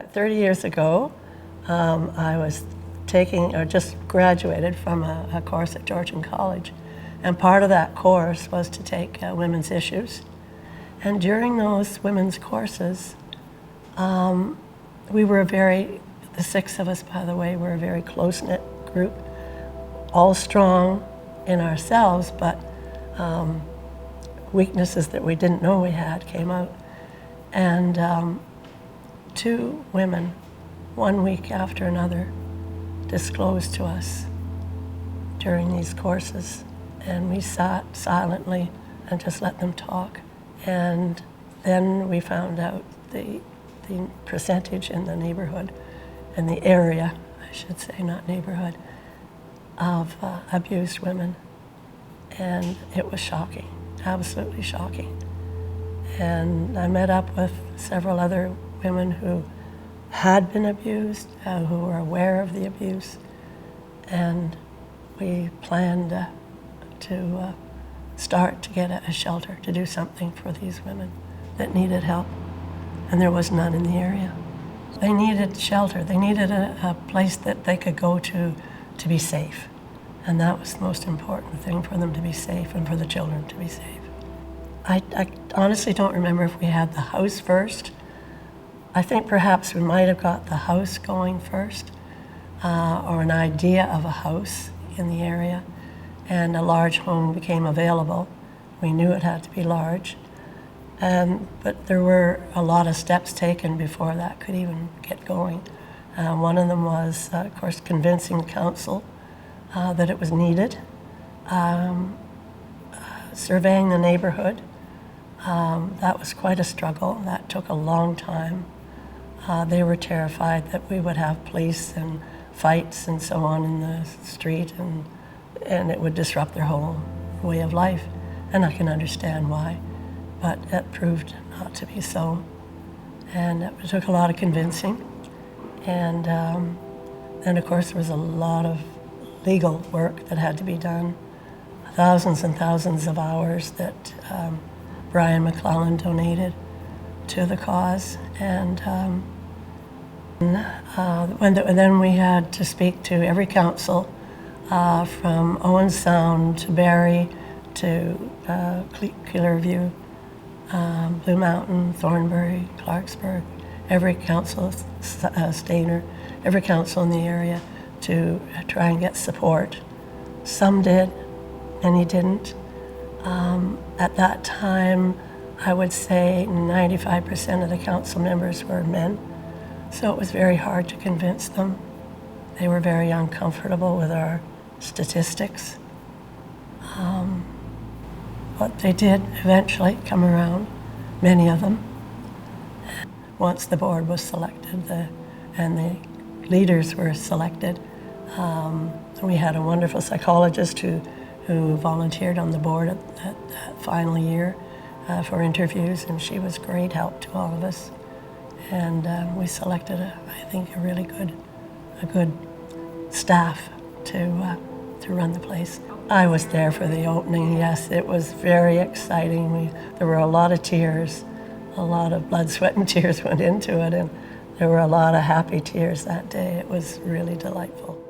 30 years ago, I was taking, or just graduated from a course at Georgian College. And part of that course was to take women's issues. And during those women's courses, we were the 6 of us, by the way, were a very close-knit group, all strong in ourselves, but weaknesses that we didn't know we had came out. And 2 women, 1 week after another, disclosed to us during these courses. And we sat silently and just let them talk. And then we found out the percentage in the neighborhood, in the area, I should say, not neighborhood, of abused women. And it was shocking, absolutely shocking. And I met up with several other women who had been abused, who were aware of the abuse, and we planned to start to get a shelter, to do something for these women that needed help, and there was none in the area. They needed shelter. They needed a place that they could go to be safe, and that was the most important thing, for them to be safe and for the children to be safe. I honestly don't remember if we had the house first. I think perhaps we might have got the house going first, or an idea of a house in the area, and a large home became available. We knew it had to be large, but there were a lot of steps taken before that could even get going. One of them was, of course, convincing the council that it was needed, surveying the neighborhood. That was quite a struggle. That took a long time. They were terrified that we would have police and fights and so on in the street, and it would disrupt their whole way of life. And I can understand why, but it proved not to be so. And it took a lot of convincing. And then, of course, there was a lot of legal work that had to be done, thousands and thousands of hours that Brian McClellan donated to the cause. And then we had to speak to every council, from Owen Sound to Barrie to Clearview, Blue Mountain, Thornbury, Clarksburg, every council, Stainer, every council in the area, to try and get support. Some did, many didn't. At that time, I would say 95% of the council members were men, so it was very hard to convince them. They were very uncomfortable with our statistics. But they did eventually come around, many of them. Once the board was selected and the leaders were selected, we had a wonderful psychologist who volunteered on the board at that final year for interviews, and she was great help to all of us. And we selected, I think, a really good staff to run the place. I was there for the opening, yes. It was very exciting. There were a lot of tears, a lot of blood, sweat, and tears went into it, and there were a lot of happy tears that day. It was really delightful.